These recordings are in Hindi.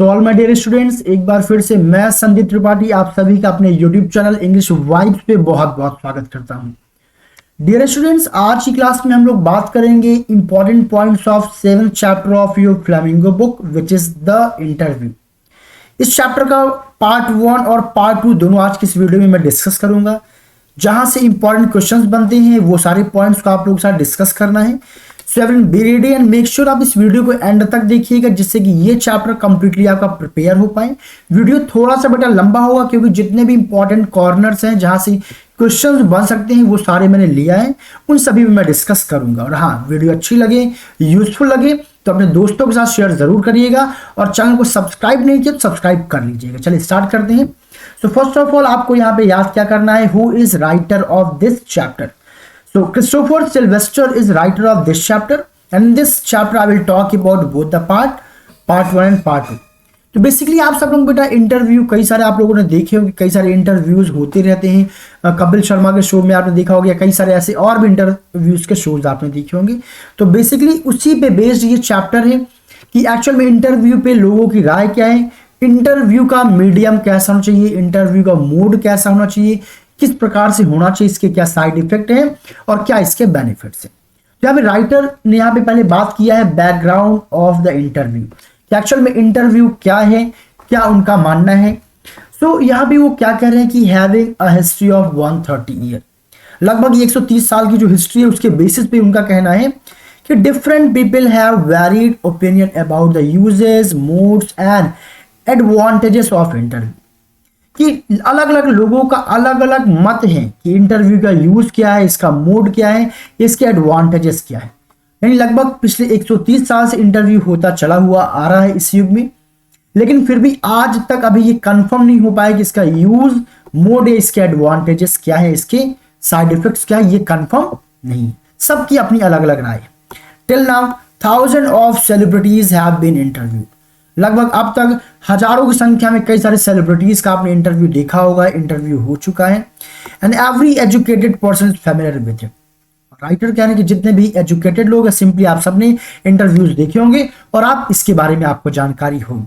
तो ऑल माय डियर स्टूडेंट्स, एक बार फिर से मैं संदीप त्रिपाठी आप सभी का अपने यूट्यूब चैनल इंग्लिश वाइब्स पे बहुत बहुत स्वागत करता हूं। डियर स्टूडेंट्स, आज की क्लास में हम लोग बात करेंगे important points of 7th chapter of your flamingo book which is the interview. इस चैप्टर का पार्ट 1 और पार्ट 2 दोनों आज की इस वीडियो में मैं डिस्कस करूंगा। जहां से इंपॉर्टेंट क्वेश्चंस बनते हैं वो सारे पॉइंट्स को आप लोगों के साथ डिस्कस करना है। So everyone be ready and make sure आप इस वीडियो को एंड तक देखिएगा, जिससे कि ये चैप्टर कंप्लीटली आपका प्रिपेयर हो पाए। वीडियो थोड़ा सा बेटा लंबा होगा क्योंकि जितने भी इंपॉर्टेंट कॉर्नर्स हैं जहां से क्वेश्चंस बन सकते हैं वो सारे मैंने लिया है, उन सभी में मैं डिस्कस करूंगा। और हाँ, वीडियो अच्छी लगे, यूजफुल लगे तो अपने दोस्तों के साथ शेयर जरूर करिएगा और चैनल को सब्सक्राइब नहीं किया तो सब्सक्राइब कर लीजिएगा। चलिए स्टार्ट करते हैं। सो फर्स्ट ऑफ ऑल आपको यहाँ पे याद क्या करना है, who is writer of this chapter. So Christopher Sylvester is writer of this chapter, and in this chapter I will talk about both the part 1 and part 2. तो बेसिकली आप सब लोग बेटा इंटरव्यू कई सारे आप लोगों ने देखे होंगे, कई सारे इंटरव्यूज होते रहते हैं। कपिल शर्मा के शो में आपने देखा होगा, कई सारे ऐसे और भी इंटरव्यूज के शोज आपने देखे होंगे। तो बेसिकली उसी पे बेस्ड ये चैप्टर है कि एक्चुअल में इंटरव्यू पे लोगों की राय क्या है, इंटरव्यू का मीडियम कैसा होना चाहिए, इंटरव्यू का मोड कैसा होना चाहिए, किस प्रकार से होना चाहिए, इसके क्या साइड इफेक्ट हैं और क्या इसके बेनिफिट्स हैं। तो यहाँ पे राइटर ने यहाँ पे पहले बात किया है बैकग्राउंड ऑफ द इंटरव्यू, कि एक्चुअल में इंटरव्यू क्या है, क्या उनका मानना है। सो यहाँ पे वो क्या कह रहे हैं कि having a history of 130 year, लगभग 130 साल की जो हिस्ट्री है उसके बेसिस पे उनका कहना है कि different people have varied opinion about the uses, modes and advantages of interview, कि अलग अलग लोगों का अलग अलग मत है कि इंटरव्यू का यूज क्या है, इसका मोड क्या है, इसके एडवांटेजेस क्या है। यानी लगभग पिछले 130 साल से इंटरव्यू होता चला हुआ आ रहा है इस युग में, लेकिन फिर भी आज तक अभी ये कंफर्म नहीं हो पाया कि इसका यूज मोड है, इसके एडवांटेजेस क्या है, इसके साइड इफेक्ट्स क्या है, ये कंफर्म नहीं। सबकी अपनी अलग अलग राय है। Till now 1000 of celebrities have been interview, लगभग अब तक हजारों की संख्या में कई सारे सेलिब्रिटीज का आपने इंटरव्यू देखा होगा, इंटरव्यू हो चुका है। And every educated person is familiar with it. Writer कह रहे हैं कि जितने भी एजुकेटेड लोग हैं, सिंपली आप सबने इंटरव्यूज देखे होंगे और आप इसके बारे में आपको जानकारी होगी।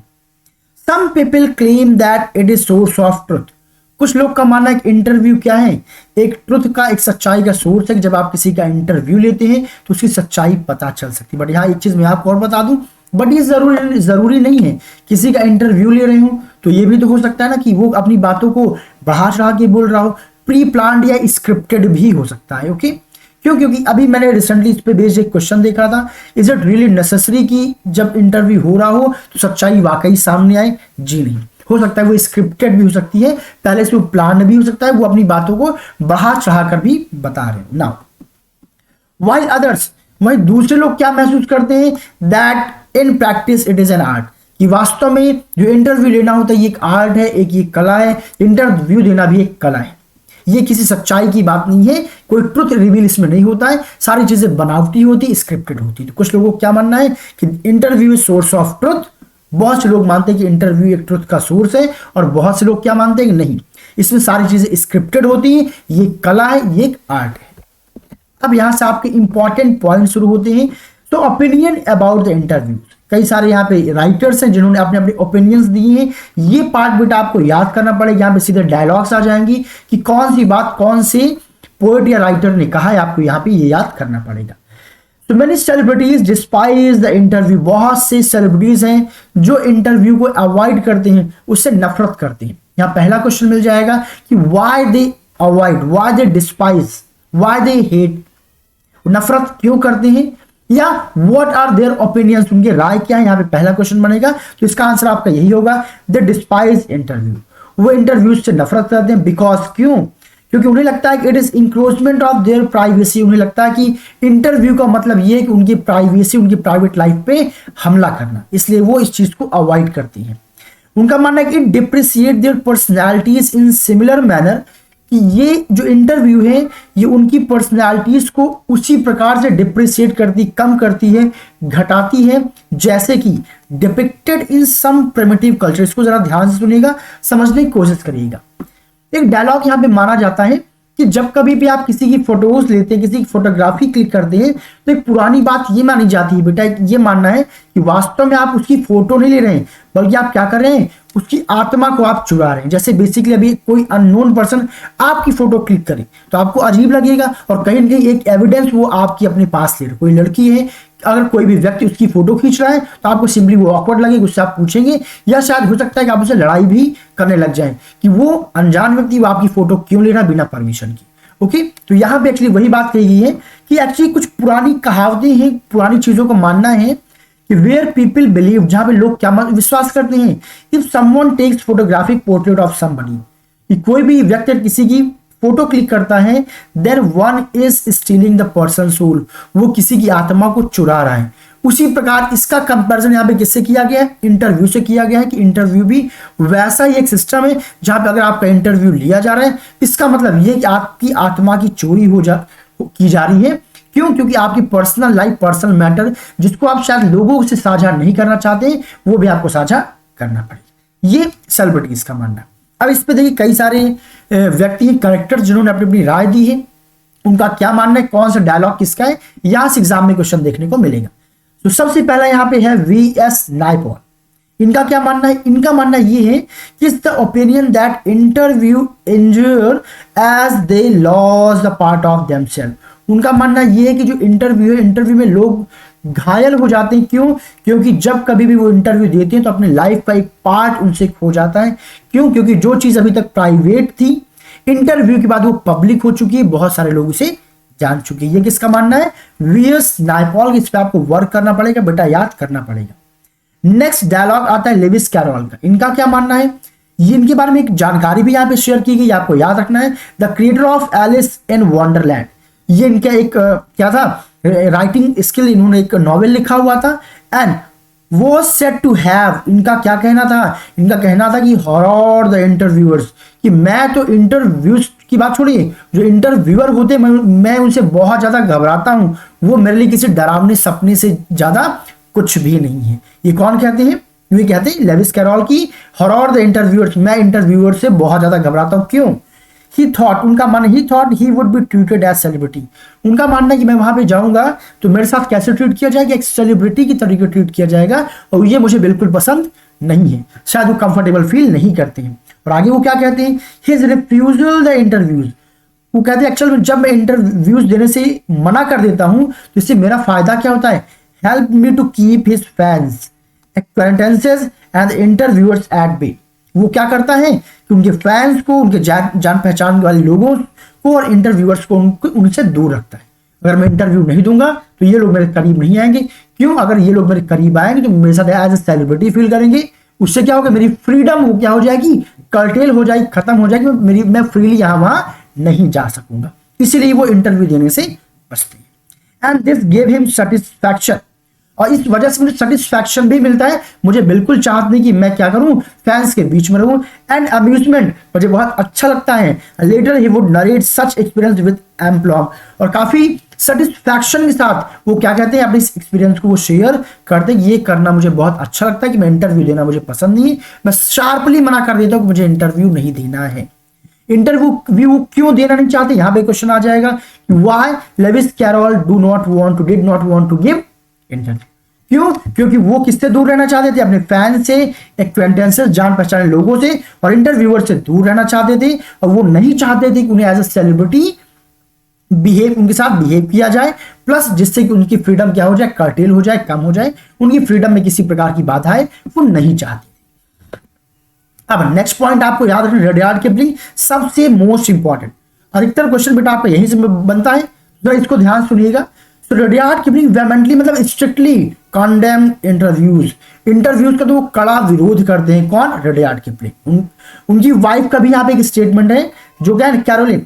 Some people claim that it is source of truth, कुछ लोग का मानना है कि इंटरव्यू क्या है, एक ट्रुथ का, एक सच्चाई का सोर्स है कि जब आप किसी का इंटरव्यू लेते हैं तो उसकी सच्चाई पता चल सकती है। बट यहाँ एक चीज मैं आपको और बता दूं, बट ये जरूरी नहीं है किसी का इंटरव्यू ले रहे हो तो ये भी तो हो सकता है ना कि वो अपनी बातों को बढ़ा चढ़ा के बोल रहा हो, प्री प्लान्ड या स्क्रिप्टेड भी हो सकता है। ओके, क्यों? क्योंकि अभी मैंने रिसेंटली इस पे बेस्ड एक क्वेश्चन देखा था, इज इट रियली नेसेसरी कि जब इंटरव्यू हो रहा हो तो सच्चाई वाकई सामने आए? जी नहीं, हो सकता है वो स्क्रिप्टेड भी हो सकती है, पहले से वो प्लान भी हो सकता है, वो अपनी बातों को बढ़ा चढ़ा कर भी बता रहे हैं। नाउ व्हाइल अदर्स, वहीं दूसरे लोग क्या महसूस करते हैं, that in practice it is an art, कि वास्तव में जो इंटरव्यू लेना होता है ये एक आर्ट है, एक ये कला है, इंटरव्यू देना भी एक कला है। ये किसी सच्चाई की बात नहीं है, कोई ट्रुथ रिवील इसमें नहीं होता है, सारी चीजें बनावटी होती, स्क्रिप्टेड होती। तो कुछ लोगों को क्या मानना है कि interview is source of truth, बहुत से लोग मानते हैं कि इंटरव्यू एक ट्रुथ का सोर्स है, और बहुत से लोग क्या मानते हैं कि नहीं, इसमें सारी चीजें स्क्रिप्टेड होती है, ये कला है, ये एक आर्ट है। अब यहां से आपके इंपॉर्टेंट पॉइंट शुरू होते हैं। तो ओपिनियन अबाउट द इंटरव्यू, कई सारे यहाँ पे राइटर्स हैं जिन्होंने अपने अपने ओपिनियंस दिए हैं। ये पार्ट बेटा आपको याद करना पड़ेगा, यहाँ पे सीधे डायलॉग्स आ जाएंगी कि कौन सी बात कौन से पोएट या राइटर ने कहा है, आपको यहाँ पे ये याद करना पड़ेगा। तो many celebrities despise the interview, बहुत से सेलिब्रिटीज हैं जो इंटरव्यू को अवॉइड करते हैं, उससे नफरत करते हैं। यहाँ पहला क्वेश्चन मिल जाएगा कि why they avoid, why they despise, why they hate, नफरत क्यों करते हैं, या व्हाट आर देयर ओपिनियंस, उनकी राय क्या है। यहाँ पे पहला क्वेश्चन बनेगा, तो इसका आंसर आपका यही होगा, दे डिस्पाइज इंटरव्यू, वो इंटरव्यूज से नफरत करते हैं। बिकॉज क्यों? क्योंकि उन्हें लगता है कि it is encroachment of their privacy, उन्हें लगता है कि इंटरव्यू का मतलब ये है कि उनकी प्राइवेसी, उनकी प्राइवेट लाइफ पे हमला करना, इसलिए वो इस चीज को अवॉइड करती हैं। उनका मानना है कि it depreciate their personalities in similar manner, कि ये जो इंटरव्यू है ये उनकी पर्सनैलिटीज को उसी प्रकार से डिप्रिशिएट करती, कम करती है, घटाती है, जैसे कि depicted in some primitive culture. इसको जरा ध्यान से सुनिएगा, समझने की कोशिश करिएगा। एक डायलॉग यहाँ पे माना जाता है कि जब कभी भी आप किसी की फोटोज लेते हैं, किसी की फोटोग्राफी क्लिक करते हैं, तो एक पुरानी बात ये मानी जाती है बेटा, ये मानना है कि वास्तव में आप उसकी फोटो नहीं ले रहे हैं, बल्कि आप क्या कर रहे हैं, उसकी आत्मा को आप चुरा रहे हैं। जैसे बेसिकली अभी कोई अननोन पर्सन आपकी फोटो क्लिक करे तो आपको अजीब लगेगा, और कहीं ना कहीं एक एविडेंस वो आपकी अपने पास ले रहे। कोई लड़की है, अगर कोई भी व्यक्ति उसकी फोटो खींच रहा है तो आपको सिंपली वो ऑकवर्ड लगेगा, उससे आप पूछेंगे, या शायद हो सकता है कि आप उससे लड़ाई भी करने लग जाए कि वो अनजान व्यक्ति वो आपकी फोटो क्यों ले रहा है बिना परमिशन की। ओके, तो यहाँ पे एक्चुअली वही बात कही गई है कि एक्चुअली कुछ पुरानी कहावतें हैं, पुरानी चीजों को मानना है कि वेयर पीपल बिलीव, जहां पे लोग क्या विश्वास करते हैं, if someone takes photographic portrait of somebody, कि कोई भी व्यक्ति किसी की फोटो क्लिक करता है, then one is stealing the person soul, वो किसी की आत्मा को चुरा रहा है। उसी प्रकार इसका कंपैरिजन यहाँ पे किससे किया गया है, इंटरव्यू से किया गया है, कि इंटरव्यू भी वैसा ही एक सिस्टम है जहां पे अगर आपका इंटरव्यू लिया जा रहा है, इसका मतलब ये कि आपकी आत्मा की चोरी की जा रही है। क्यों? क्योंकि आपकी पर्सनल लाइफ, पर्सनल मैटर, जिसको आप शायद लोगों से साझा नहीं करना चाहते, वो भी आपको साझा करना पड़ेगा। ये सेलिब्रिटीज का मानना। अब इस पे देखिए कई सारे व्यक्ति, करेक्टर जिन्होंने अपनी अपनी राय दी है, उनका क्या मानना है, कौन सा डायलॉग किसका है, यहां से एग्जाम में क्वेश्चन देखने को मिलेगा। तो सबसे पहला यहां पे है वीएस नायपॉल। इनका क्या मानना है, इनका मानना ये है कि the opinion that interview injure as they loss the part of themselves. उनका मानना ये है कि जो इंटरव्यू है, इंटरव्यू में लोग घायल हो जाते हैं। क्यों? क्योंकि जब कभी भी वो इंटरव्यू देते हैं तो अपने लाइफ का एक पार्ट उनसे खो जाता है। क्यों? क्योंकि जो चीज अभी तक प्राइवेट थी, इंटरव्यू के बाद वो पब्लिक हो चुकी है, बहुत सारे लोग उसे जान चुके हैं। ये किसका मानना है, वीएस नायपॉल। इस पे आपको वर्क करना पड़ेगा बेटा, याद करना पड़ेगा। नेक्स्ट डायलॉग आता है लेविस कैरोल का। इनका क्या मानना है, ये इनके बारे में एक जानकारी भी यहां पे शेयर की गई, आपको याद रखना है। The creator of Alice in Wonderland, ये इनका एक क्या था, राइटिंग स्किल, इन्होंने एक नॉवेल लिखा हुआ था। एंड वो सेट टू हैव, इनका क्या कहना था, इनका कहना था कि हॉरर द इंटरव्यूअर्स, कि मैं तो इंटरव्यूज की बात छोड़िए, जो इंटरव्यूअर होते मैं उनसे बहुत ज्यादा घबराता हूं, वो मेरे लिए किसी डरावने सपने से ज्यादा कुछ भी नहीं है। ये कौन कहते हैं, ये कहते हैं लेविस कैरोल की हॉरर द इंटरव्यूअर्स, मैं इंटरव्यूअर से बहुत ज्यादा घबराता हूं। क्यों? ही थॉट, उनका मानना, he thought he would be treated as celebrity. उनका मानना है कि मैं वहां पे जाऊंगा तो मेरे साथ कैसे ट्रीट किया जाएगा, एक सेलिब्रिटी की तरीके ट्रीट किया जाएगा, और ये मुझे बिल्कुल पसंद नहीं है। शायद वो कंफर्टेबल फील नहीं करते हैं। और आगे वो क्या कहते हैं, हिज रिफ्यूजल द इंटरव्यूज, वो कहते हैं एक्चुअल में जब मैं इंटरव्यूज देने से मना कर देता हूं तो इससे मेरा फायदा क्या होता है, help me to keep his fans acquaintances and interviewers at bay. वो क्या करता है कि उनके फैंस को, उनके जान पहचान वाले लोगों को और इंटरव्यूअर्स को उनसे दूर रखता है। अगर मैं इंटरव्यू नहीं दूंगा तो ये लोग मेरे करीब नहीं आएंगे। क्यों? अगर ये लोग मेरे करीब आएंगे तो मेरे साथ एज ए सेलिब्रिटी फील करेंगे, उससे क्या होगा, मेरी फ्रीडम वो क्या हो जाएगी, कर्टेल हो जाएगी, खत्म हो जाएगी, मैं फ्रीली यहां वहां नहीं जा सकूंगा। इसीलिए वो इंटरव्यू देने से बचते हैं। And this gave him satisfaction, और इस वजह से मुझे सेटिस्फैक्शन भी मिलता है। मुझे बिल्कुल चाहत नहीं कि मैं क्या करूं, फैंस के बीच में रहूं। एंड अम्यूजमेंट, मुझे बहुत अच्छा लगता है। Later he would narrate such experience with aplomb, और काफी सेटिस्फैक्शन के साथ वो क्या कहते हैं, अपने इस एक्सपीरियंस को वो शेयर करते हैं। ये करना मुझे बहुत अच्छा लगता है कि मैं इंटरव्यू देना मुझे पसंद नहीं है, मैं शार्पली मना कर देता हूं कि मुझे इंटरव्यू नहीं देना है। इंटरव्यू क्यों देना नहीं चाहते, यहां पे क्वेश्चन आ जाएगा, why Lewis Carroll did not want to give interview. क्यों? क्योंकि वो किससे दूर रहना चाहते थे, अपने फैन से, एक्वेंटेंसेस, जान पहचाने लोगों से और इंटरव्यूअर से दूर रहना चाहते थे। और वो नहीं चाहते थे कि उन्हें एज ए सेलिब्रिटी उनके साथ बिहेव किया जाए, प्लस जिससे कि उनकी फ्रीडम क्या हो जाए, कर्टेल हो जाए, कम हो जाए, उनकी फ्रीडम में किसी प्रकार की बाधाएं वो नहीं चाहते। अब नेक्स्ट पॉइंट आपको याद रखना, रडयार्ड किपलिंग सबसे मोस्ट इंपॉर्टेंट। अधिकतर क्वेश्चन बेटा आपका यहीं से बनता है, तो इसको ध्यान सुनिएगा। So रडयार्ड किपलिंग वेहेमेंटली मतलब स्ट्रिक्टली कंडेम इंटरव्यूज का तो वो कड़ा विरोध करते हैं। कौन? रडयार्ड किपलिंग। उनकी वाइफ का भी यहाँ पे एक स्टेटमेंट है, जो क्या है, कैरोलिन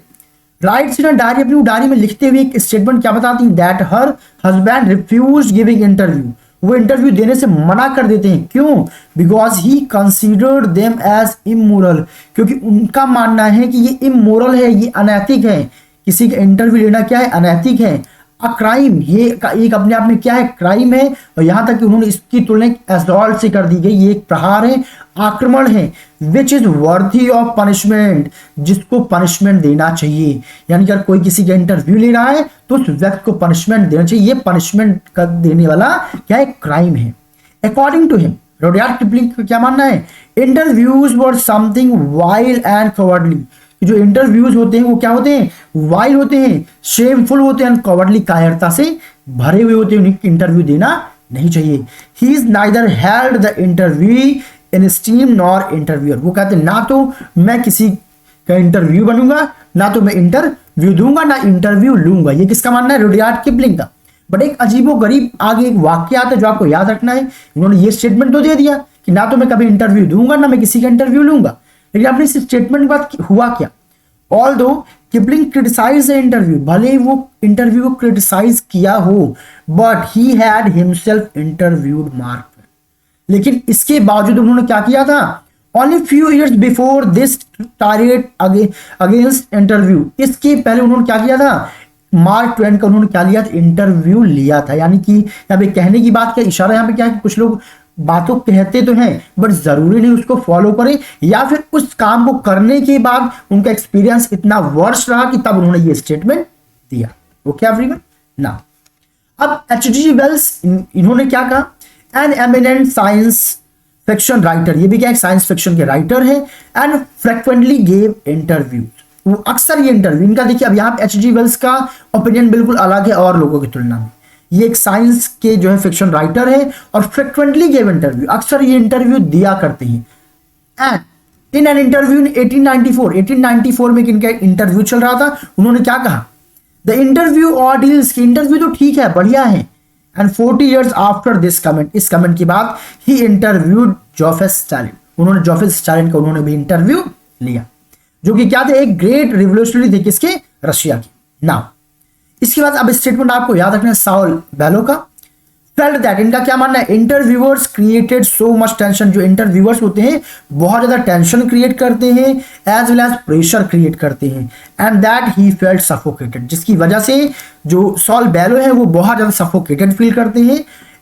राइट्स इन डायरी, अपनी डायरी में लिखते हुए एक स्टेटमेंट क्या बताती है, that her husband refuse giving interview, वो इंटरव्यू देने से मना कर देते हैं। क्यों? Because he considered them as immoral, क्योंकि उनका मानना है कि ये इमोरल है, ये अनैतिक है। किसी का इंटरव्यू लेना क्या है, अनैतिक है, अ क्राइम, ये एक अपने आप में क्या है, क्राइम है। और यहां तक कि उन्होंने इसकी तुलना असॉल्ट से कर दी गई, ये एक प्रहार है, आक्रमण है, which is worthy of punishment, जिसको पनिशमेंट देना चाहिए। यानी कि अगर कोई किसी का इंटरव्यू ले रहा है तो उस व्यक्ति को पनिशमेंट देना चाहिए, ये पनिशमेंट कर देने वाला क्या है, क्राइम है। According to him, Rudyard Kipling का क्या मानना है, interviews were something wild and cowardly, जो इंटरव्यूज होते हैं वो क्या होते हैं, वाइल्ड होते हैं, शेमफुल होते हैं, कवर्डली, कायरता से भरे हुए होते हैं, उन्हें इंटरव्यू देना नहीं चाहिए। He is neither held the interview in steam nor interviewer, वो कहते हैं ना तो मैं किसी का इंटरव्यू बनूंगा, ना तो मैं इंटरव्यू दूंगा, ना इंटरव्यू लूंगा। ये किसका मानना है, रुडयार्ड किपलिंग का। बट एक अजीबो गरीब आगे एक वाक्य आता है जो आपको याद रखना है। उन्होंने ये स्टेटमेंट तो दे दिया कि ना तो मैं कभी इंटरव्यू दूंगा, ना मैं किसी का इंटरव्यू लूंगा, लेकिन आपने इस स्टेटमेंट के बाद हुआ क्या, although Kipling criticise the interview, भले ही वो इंटरव्यू को क्रिटिसाइज किया हो, but he had himself interviewed mark, लेकिन इसके बावजूद उन्होंने क्या किया था, only few years before this target against interview, इसके पहले उन्होंने क्या किया था, मार्क ट्वेन का उन्होंने क्या लिया था, इंटरव्यू लिया था। यानी कि यहाँ पे कहने की बात क्या, इशारा यहाँ पे क्या है कि कुछ लोग बातों कहते तो हैं बट जरूरी नहीं उसको फॉलो करें, या फिर उस काम को करने के बाद उनका एक्सपीरियंस इतना वर्ष रहा कि तब उन्होंने ये स्टेटमेंट दिया। ओके एवरीवन, ना अब H.G. वेल्स इन्होंने क्या कहा, an eminent science fiction writer, ये भी क्या एक साइंस फिक्शन के राइटर है, एंड फ्रिक्वेंटली गेव इंटरव्यू, वो अक्सर ये इंटरव्यू, इनका देखिए अब यहाँ पे H.G. वेल्स का ओपिनियन बिल्कुल अलग है और लोगों की तुलना में। ये एक साइंस के जो है फिक्शन राइटर है और फ्रिक्वेंटली गेव इंटरव्यू, अक्सर ये इंटरव्यू दिया करते हैं। And in an interview in 1894 में इनका इंटरव्यू चल रहा था, उन्होंने क्या कहा, द इंटरव्यू ऑडियंस की इंटरव्यू तो ठीक है, बढ़िया है, and 40 years after this comment, इस कमेंट के बाद ही इंटरव्यूड जोसेफ स्टालिन, उन्होंने जोसेफ स्टालिन का उन्होंने भी इंटरव्यू लिया, जो कि क्या थे, एक ग्रेट रिवोल्यूशनरी थे, किसके, रशिया के। नाउ इसके बाद अब स्टेटमेंट आपको याद रखना है सॉल बेलो का, फेल्ट दैट, इनका क्या मानना है, interviewers created so much tension, जो इंटरव्यूअर्स होते हैं बहुत ज्यादा टेंशन क्रिएट करते हैं, as well as pressure create करते हैं, and that he felt suffocated, जिसकी वजह से जो सॉल बेलो है वो बहुत ज्यादा सफोकेटेड फील करते हैं।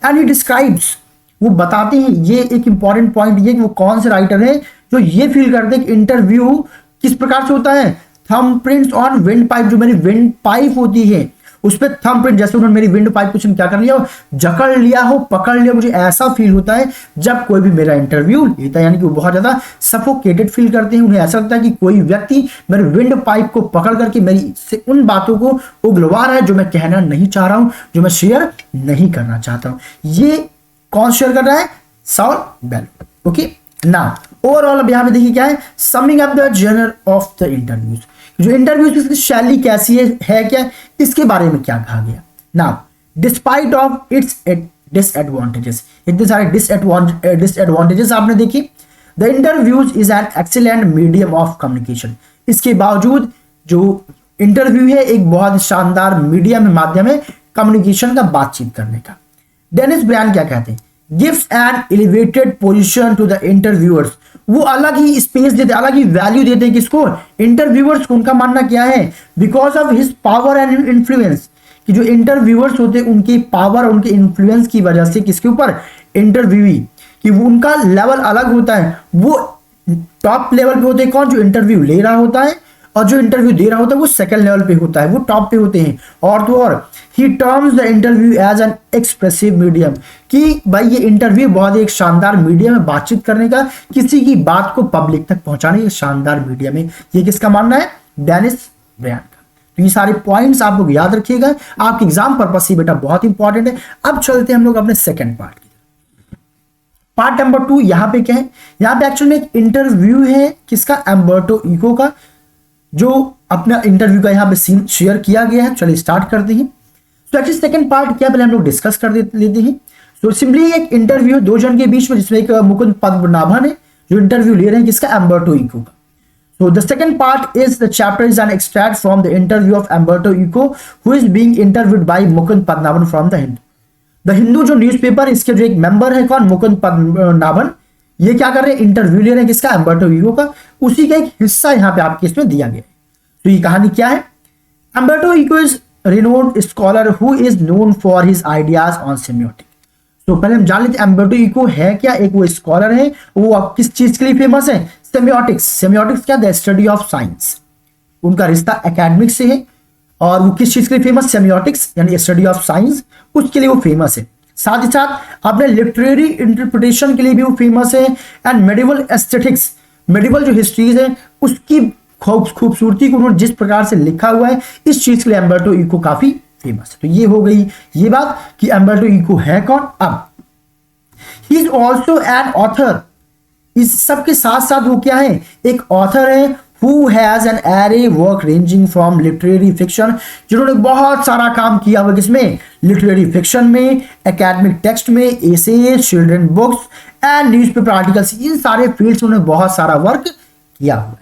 एंड ही डिस्क्राइब्स, वो बताते हैं, ये एक इंपॉर्टेंट पॉइंट ये कि वो कौन से राइटर है जो ये फील करते हैं कि इंटरव्यू किस प्रकार से होता है, thumb prints on wind pipe, जो मेरी विंड पाइप होती है उस पर थंब प्रिंट, जैसे उन्होंने मेरी विंड पाइप कुछ क्या कर लिया हो, जकड़ लिया हो, पकड़ लिया, मुझे ऐसा फील होता है जब कोई भी मेरा इंटरव्यू लेता है। यानी कि वो बहुत ज्यादा सफोकेटेड फील करते हैं, उन्हें ऐसा लगता है कि कोई व्यक्ति मेरे विंड पाइप को पकड़ करके मेरी से उन बातों को उगलवा रहा है जो मैं कहना नहीं चाह रहा हूं, जो मैं शेयर नहीं करना चाहता हूं। ये कौन शेयर कर रहा है, Saul Bellow. Okay, now overall अब यहां पे देखिए क्या है, summing up the genre of the interviews, जो इंटरव्यूज की शैली कैसी है क्या, इसके बारे में क्या कहा गया। Now despite of its disadvantages, इतने सारे डिसएडवांटेजेस आपने देखी, the interviews is an excellent medium of communication, इसके बावजूद जो इंटरव्यू है एक बहुत शानदार मीडियम माध्यम है कम्युनिकेशन का, बातचीत करने का। डेनिस ब्रायन क्या कहते हैं, gives an elevated position to the interviewers, वो अलग ही स्पेस देते, अलग ही वैल्यू देते हैं किसको, इंटरव्यूअर्स को। उनका मानना क्या है, because of his power and influence, कि जो इंटरव्यूअर्स होते हैं उनके पावर और उनके इन्फ्लुएंस की वजह से किसके ऊपर, इंटरव्यूई, कि वो उनका लेवल अलग होता है, वो टॉप लेवल पे होते हैं कौन, जो इंटरव्यू ले रहा होता है, और जो इंटरव्यू दे रहा होता है वो सेकंड लेवल पे होता है, वो टॉप पे होते हैं। और तो और he terms the interview as an expressive medium, कि भाई ये इंटरव्यू बहुत एक शानदार मीडियम है बातचीत करने का, किसी की बात को पब्लिक तक पहुंचाने का शानदार मीडियम है। ये किसका मानना है, डेनिस ब्रायन का। तो ये सारे पॉइंट्स आप लोग याद रखिएगा, आपके एग्जाम पर्पस से बेटा बहुत इंपॉर्टेंट है। अब चलते हैं हम लोग अपने सेकेंड पार्ट की, पार्ट नंबर 2। यहां पे क्या है, यहां पे एक्चुअली में एक इंटरव्यू है किसका, अम्बर्टो इको का, जो अपना इंटरव्यू का यहाँ पे सीन शेयर किया गया है। चलिए स्टार्ट करते हैं। तो एक्चुअली सेकंड पार्ट क्या पहले हम लोग डिस्कस कर लेते हैं। तो सिंपली एक इंटरव्यू दो जन के बीच में, जिसमें एक मुकुंद पद्मनाभन है जो इंटरव्यू ले रहे हैं किसका, अम्बर्टो इको का। So the second part is the chapter is an extract from the interview of Umberto Eco, who is being interviewed by Mukund Padmanabhan from the Hindu. The Hindu जो न्यूज़पेपर, इसके जो एक मेंबर है कौन, मुकुंद पद्मनाभन, ये क्या कर रहे हैं, इंटरव्यू ले रहे हैं किसका, अम्बर्टो इको का। उसी का एक हिस्सा यहाँ पे आपके इसमें दिया गया है। तो ये कहानी क्या है, Umberto Eco is renowned scholar who is known for his ideas on semiotics. तो पहले हम जान लेते हैं अम्बर्टो इको है क्या। एक वो स्कॉलर है, वो अब किस चीज के लिए फेमस है? सेमियोटिक्स। सेमियोटिक्स क्या? The study of science. उनका रिश्ता एकेडमिक से है और वो किस चीज के लिए फेमस? सेमियोटिक्स यानी स्टडी ऑफ साइंस, उसके लिए वो फेमस है। साथ ही साथ अपने लिटरेरी इंटरप्रिटेशन के लिए भी वो फेमस है। एंड मेडिवल एस्थेटिक्स, मेडिवल जो हिस्ट्रीज है उसकी खूबसूरती को उन्होंने जिस प्रकार से लिखा हुआ है, इस चीज के लिए अम्बर्टो इको काफी फेमस है। तो ये हो गई ये बात कि अम्बर्टो इको है कौन। अब he is also an author. इस सब के साथ साथ वो क्या है? एक ऑथर है। Who has an array work ranging from literary fiction, जिन्होंने बहुत सारा काम किया हुआ किसमें? लिटरेरी फिक्शन में, एकेडमिक टेक्स्ट में, essay, children books and newspaper articles, इन सारे फील्ड्स उन्होंने बहुत सारा वर्क किया हुआ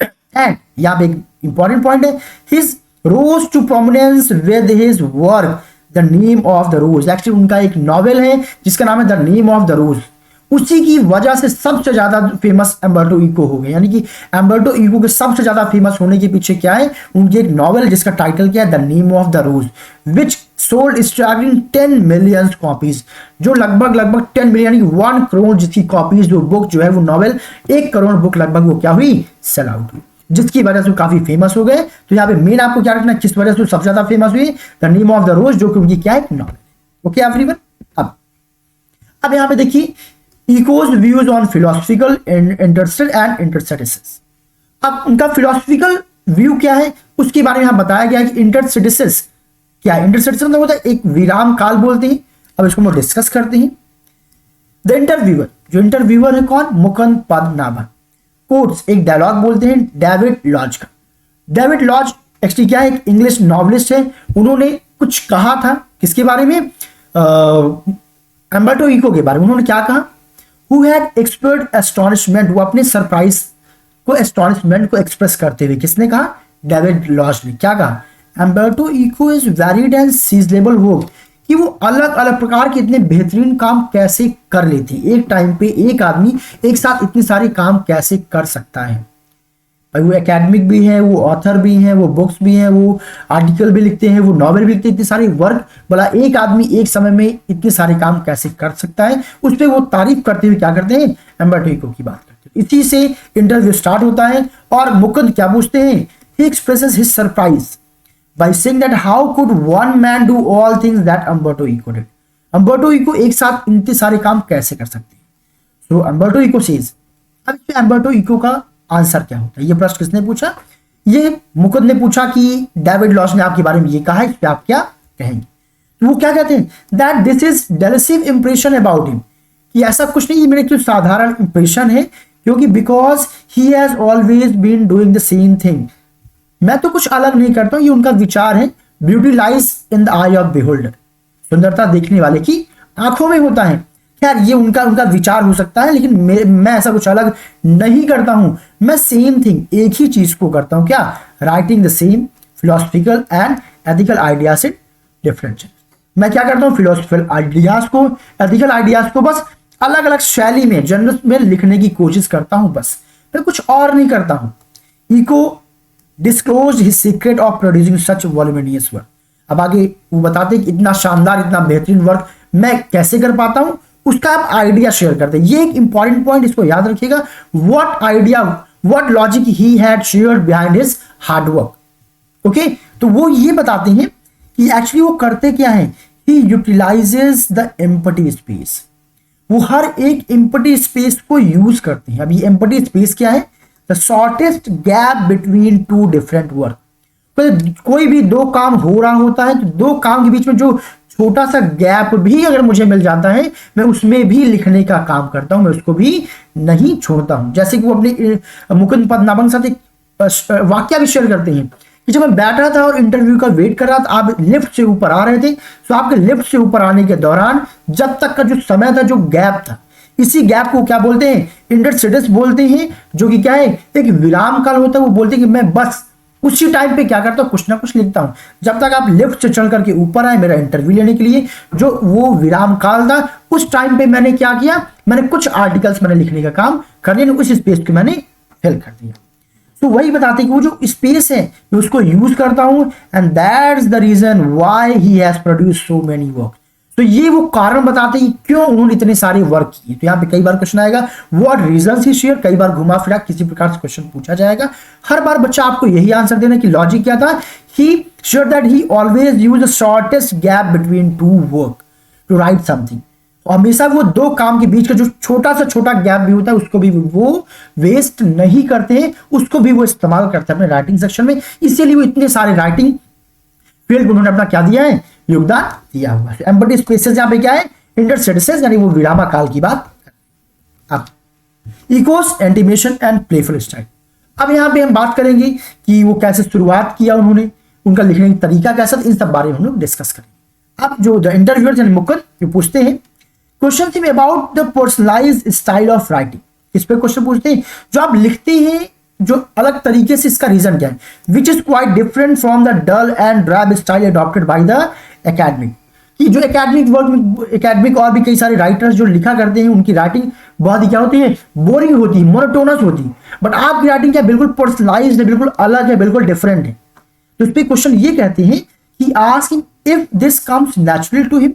है। एंड यहाँ पे एक इंपॉर्टेंट पॉइंट है, his rose to prominence with his work the name of the rose. Actually उनका एक नॉवेल है जिसका नाम है the name of the rose, उसी की वजह से सबसे ज्यादा फेमस अम्बर्टो इको हो गए। यानी कि अम्बर्टो इको के सबसे ज्यादा फेमस होने के पीछे क्या है? उनकी एक नॉवेल जिसका टाइटल क्या है? The name of the rose, which sold struggling 10 million copies, जो लगभग 10 मिलियन यानी 1 करोड़ जिसकी कॉपीज, जो बुक जो है वो नॉवेल 1 करोड़ बुक लगभग वो क्या हुई? सेल आउट हुई, जिसकी वजह से काफी फेमस हो गए। तो यहाँ पे मेन आपको क्या रखना है, किस वजह से सबसे ज्यादा फेमस हुई? The name of the rose, जो कि उनकी क्या है? नॉवेल। Okay everyone. अब यहाँ पे देखिए Eco's views on philosophical interested and intricacies. अब उनका फिलोसफिकल व्यू क्या है उसके बारे में यहाँ बताया गया कि इंटरसेटिसेस क्या है। इंटरसेटिसेस मतलब होता है एक विराम काल बोलते हैं। अब इसको हम डिस्कस करते हैं। द इंटरव्यूअर, जो इंटरव्यूअर है कौन? मुकुंद पद्मनाभन। कोट्स, एक डायलॉग बोलते हैं डेविड लॉज का। डेविड लॉज एक्चुअली क्या है? एक इंग्लिश नॉवलिस्ट है। उन्होंने कुछ कहा था किसके बारे में? अम्बर्टो इको के बारे में। उन्होंने क्या कहा? Who had expressed astonishment, वो अपने सरप्राइज को, एस्टोनिशमेंट को एक्सप्रेस करते हुए किसने कहा? डेविड लॉज ने। क्या कहा? Umberto Eco is varied and seasonable work, कि वो अलग अलग प्रकार के इतने बेहतरीन काम कैसे कर लेती। एक टाइम पे एक आदमी एक साथ इतने सारे काम कैसे कर सकता है। भाई वो एकेडमिक भी है, वो ऑथर भी हैं, वो बुक्स भी हैं, वो आर्टिकल भी लिखते हैं, वो नॉवेल भी लिखते हैं, इतने सारे वर्क, भला एक आदमी एक समय में इतने सारे काम कैसे कर सकता है, उस पर वो तारीफ करते हुए क्या करते हैं? अम्बर्टो इको की बात करते हैं। इसी से इंटरव्यू स्टार्ट होता है और मुकुंद क्या पूछते हैं? He expresses his surprise by saying that how could one man do all things that Umberto Eco did. Umberto Eco एक साथ इतने सारे काम कैसे कर सकते हैं? So Umberto Eco says. अब अम्बर्टो इको का आंसर क्या होता है? ये प्रश्न किसने पूछा? ये मुकुंद ने पूछा कि डेविड लॉज ने आपके बारे में ये कहा है, इस पे आप क्या कहेंगे? तो वो क्या कहते हैं? That this is delusive impression about him, कि ऐसा कुछ नहीं, ये मेरे कुछ साधारण इंप्रेशन है, क्योंकि because he has always been doing the same thing. मैं तो कुछ अलग नहीं करता हूं, ये उनका विचार है। Beauty lies in the I of beholder, सुंदरता देखने वाले की आंखों में होता है। यार ये उनका विचार हो सकता है, लेकिन मैं ऐसा कुछ अलग नहीं करता हूं। मैं सेम थिंग, एक ही चीज को करता हूं। क्या? Writing the same philosophical and ethical ideas in different. मैं क्या करता हूं? फिलोसफिकल आइडियाज को, एथिकल आइडियाज को बस अलग अलग शैली में, जनरल में लिखने की कोशिश करता हूं, बस मैं कुछ और नहीं करता हूं। Eco disclose his secret of producing such voluminous work. अब आगे वो बताते हैं कि इतना शानदार, इतना बेहतरीन वर्क मैं कैसे कर पाता हूं, उसका आप आइडिया शेयर करते हैं। ये एक इंपॉर्टेंट पॉइंट, इसको याद रखिएगा। What idea, what logic he had shared behind his hard work. Okay, तो वो ये बताते हैं कि एक्चुअली वो करते क्या है? ही यूटिलाइजेस द एम्प्टी स्पेस। वो हर एक एम्प्टी स्पेस को यूज करते हैं। अब ये एम्प्टी स्पेस क्या है? The shortest gap between to different work. कोई भी दो काम हो रहा होता है तो दो काम के बीच में जो छोटा सा गैप भी अगर मुझे मिल जाता है, मैं उसमें भी लिखने का काम करता हूं, मैं उसको भी नहीं छोड़ता हूं। जैसे कि वो अपने मुकुंद पद्मनाभन के साथ एक वाक्य भी शेयर करते हैं कि जब मैं बैठ रहा था और इंटरव्यू का वेट कर रहा था, आप लिफ्ट से ऊपर आ रहे थे, तो आपके लिफ्ट से ऊपर आने के दौरान जब तक का जो समय था, जो गैप था, इसी गैप को क्या बोलते हैं? इंटरस्टेटिस बोलते हैं, जो कि क्या है? एक विराम काल होता है। वो बोलते हैं कि मैं बस उसी टाइम पे क्या करता हूं? कुछ ना कुछ लिखता हूं। जब तक आप लिफ्ट से चढ़ करके ऊपर आए मेरा इंटरव्यू लेने के लिए, जो वो विराम काल था, उस टाइम पे मैंने क्या किया? मैंने कुछ आर्टिकल्स मैंने लिखने का काम कर लिया, उस स्पेस को मैंने फिल कर दिया। तो वही बताते हैं कि वो जो स्पेस है मैं उसको यूज करता हूं, and that's the reason why he has produce so many work. तो ये वो कारण बताते हैं क्यों उन्होंने इतने सारे वर्क किए। तो यहाँ पे कई बार क्वेश्चन आएगा व्हाट रीजंस ही शेयर, कई बार घुमा फिरा किसी प्रकार से क्वेश्चन पूछा जाएगा। हर बार बच्चा आपको यही आंसर देना कि लॉजिक क्या था, he share that he always use the shortest gap between two work to write something. हमेशा वो दो काम के बीच का जो छोटा सा छोटा गैप भी होता है उसको भी वो वेस्ट नहीं करते हैं, उसको भी वो इस्तेमाल करते हैं अपने राइटिंग सेक्शन में। इसीलिए वो इतने सारे राइटिंग फील्ड उन्होंने अपना क्या दिया है, योगदान दिया हुआ है। एम्बेडेड स्पेसेस यहाँ पे क्या है, इंटरस्टेटिसेस यानी वो विरामा काल की बात। अब इकोस, एंटिमेशन एंड प्लेफुल स्टाइल। अब यहाँ पे हम बात करेंगे कि वो कैसे शुरुआत किया उन्होंने, उनका लिखने का तरीका कैसा, इन सब बारे में हम लोग डिस्कस करेंगे। अब जो द इंटरव्यूअर यानी मुकर जो पूछते हैं क्वेश्चन थी about the personalised style of writing, इस पे क्वेश्चन पूछते हैं जो आप लिखते हैं जो अलग तरीके से, इसका रीजन क्या है, which is quite different from the dull and drab style adopted by the academic. कि जो एकेडमिक वर्क में एकेडमिक और भी कई सारे राइटर्स जो लिखा करते हैं उनकी राइटिंग बहुत ही क्या होती है, बोरिंग होती है, मोनोटोनस होती है, बट आपकी राइटिंग क्या बिल्कुल पर्सनलाइज्ड है, बिल्कुल अलग है, बिल्कुल डिफरेंट है। तो इस पे क्वेश्चन ये कहते हैं कि ask him if this comes natural to him,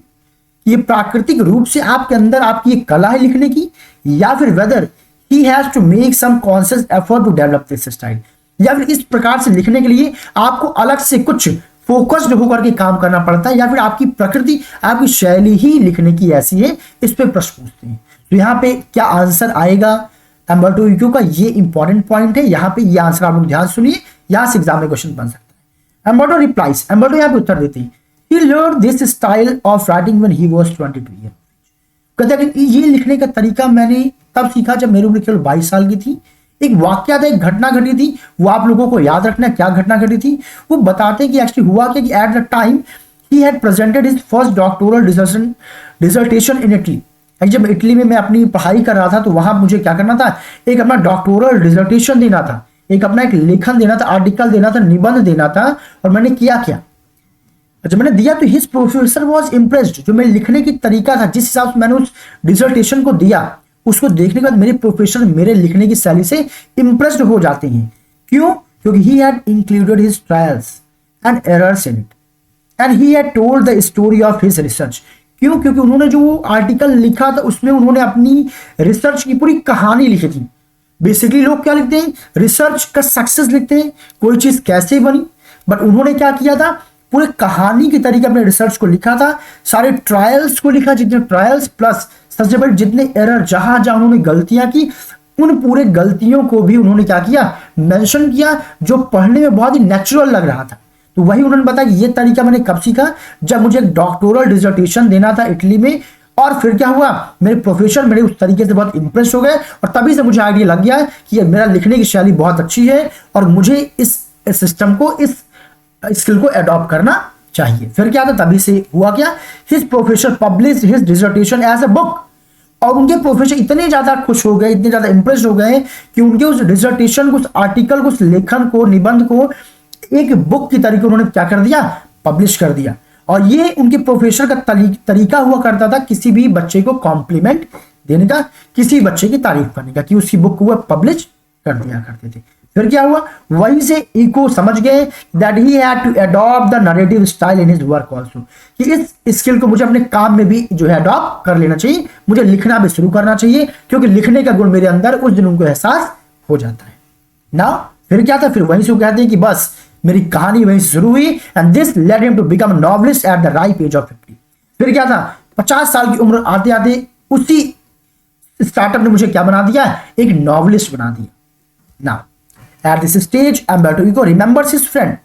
ये प्राकृतिक रूप से आपके अंदर आपकी एक कला है लिखने की, या फिर whether he has to make some conscious effort to develop this style, या फिर इस प्रकार से लिखने के लिए आपको अलग से कुछ फोकस्ड होकर के काम करना पड़ता है, या फिर आपकी प्रकृति आपकी शैली ही लिखने की ऐसी है। इस पे प्रश्न पूछते हैं। तो यहाँ पे क्या आंसर आएगा एम्बर्टो इको का, ये इंपॉर्टेंट पॉइंट है। यहाँ पे ये आंसर आप लोग ध्यान सुनिए, यहां से एग्जाम में क्वेश्चन बन सकता है। एम्बर्टो रिप्लाइज, एम्बर्टो यहाँ पे उत्तर देते हैं he learned this style of writing when he was 22 years। कहते हैं कि ये लिखने का तरीका मैंने तब सीखा जब मेरी उम्र केवल 22 साल की थी। एक वाक्य था, एक घटना घटी थी, वो आप लोगों को याद रखना है क्या घटना घटी थी। वो बताते हैं कि एक्चुअली हुआ क्या कि at the time he had presented his first doctoral dissertation in Italy. जब इटली में मैं अपनी पढ़ाई कर रहा था तो वहां मुझे क्या करना था, एक अपना डॉक्टोरल डिसर्टेशन देना था, एक अपना एक लेखन देना था, आर्टिकल देना था, निबंध देना था। और मैंने किया क्या, जब मैंने दिया तो हिज प्रोफेसर वाज इम्प्रेस्ड। जो मेरे लिखने की तरीका था, जिस हिसाब से मैंने उस डिसर्टेशन को दिया, उसको देखने के बाद मेरे प्रोफेसर मेरे लिखने की शैली से इम्प्रेस्ड हो जाते हैं। क्यों? क्योंकि he had included his trials and errors in it and he had told the story of his research. क्यों? क्योंकि उन्होंने जो आर्टिकल लिखा था उसमें उन्होंने अपनी रिसर्च की पूरी कहानी लिखी थी। बेसिकली लोग क्या लिखते हैं, रिसर्च का सक्सेस लिखते हैं, कोई चीज कैसे बनी, बट उन्होंने क्या किया था, पूरे कहानी की तरीके अपने रिसर्च को लिखा था, सारे ट्रायल्स को लिखा, जितने ट्रायल्स प्लस सबसे बड़े जितने एरर, जहां जहां उन्होंने गलतियां की, उन पूरे गलतियों को भी उन्होंने क्या किया, मेंशन किया, जो पढ़ने में बहुत ही नेचुरल लग रहा था। तो वही उन्होंने बताया कि ये तरीका मैंने कब सीखा, जब मुझे एक डॉक्टोरल डिसर्टेशन देना था इटली में, और फिर क्या हुआ, मेरे प्रोफेसर मेरे उस तरीके से बहुत इंप्रेस हो गए, और तभी से मुझे आइडिया लग गया कि मेरा लिखने की शैली बहुत अच्छी है और मुझे इस सिस्टम को, इस स्किल को अडॉप्ट करना चाहिए। फिर क्या था, तभी से हुआ क्या, his professor publish his dissertation as a book. और उनके प्रोफेसर इतने ज्यादा खुश हो गए, इतने ज्यादा इंप्रेस हो गए कि उनके उस डिसर्टेशन को, उस आर्टिकल को, उस लेखन को, निबंध को एक बुक की तरीके उन्होंने क्या कर दिया, पब्लिश कर दिया। और ये उनके प्रोफेसर का तरीका हुआ करता था किसी भी बच्चे को कॉम्प्लीमेंट देने का, किसी बच्चे की तारीफ करने का, कि उसकी बुक को वह पब्लिश कर दिया करते थे। फिर क्या हुआ, वहीं से इको समझ गए that he had to adopt the narrative style in his work also, कि इस स्किल को मुझे अपने काम में भी जो है अडॉप्ट कर लेना चाहिए, मुझे लिखना भी शुरू करना चाहिए, क्योंकि लिखने का गुण मेरे अंदर उस दिन उनको एहसास हो जाता है ना। फिर क्या था, फिर वहीं से वो कहते हैं कि बस मेरी कहानी वहीं से शुरू हुई, and this led him to become a novelist at the ripe age of 50। फिर क्या था, 50 साल की उम्र आते आते उसी स्टार्टअप ने मुझे क्या बना दिया, एक नॉवेलिस्ट बना दिया ना। At this stage, Umberto Eco remembers his friend।